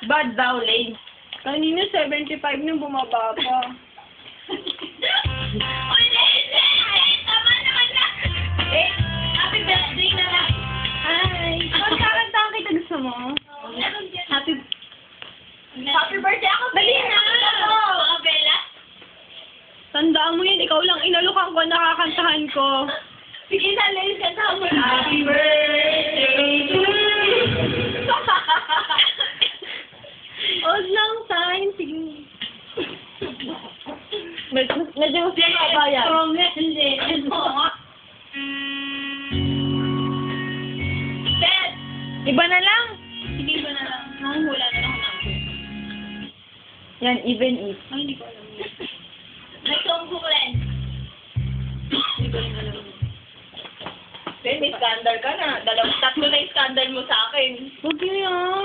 Bad daw, Lane. Kanina 75 nung bumaba pa. Uy, Lane! Tama naman na! Eh, happy birthday na lang. Ay, magkakantaan kita gusto mo? Happy birthday ako, Dali na! Mga Bella. Tandaan mo yan, ikaw lang inalukan ko, nakakantahan ko. Sige na, Lane, kantahan mo na. Happy birthday to you. Odd lang, time. Sige. Medyo mas mababa yan. Bet! Iba na lang. Sige, iba na lang. Nakahula na lang ako. Yan, even if. Ay, hindi ko alam yun. Nagtungkulan. Hindi ko rin alam yun. Ben, may scandal ka na. Tatlo na yung scandal mo sa akin. Huwag yun yan.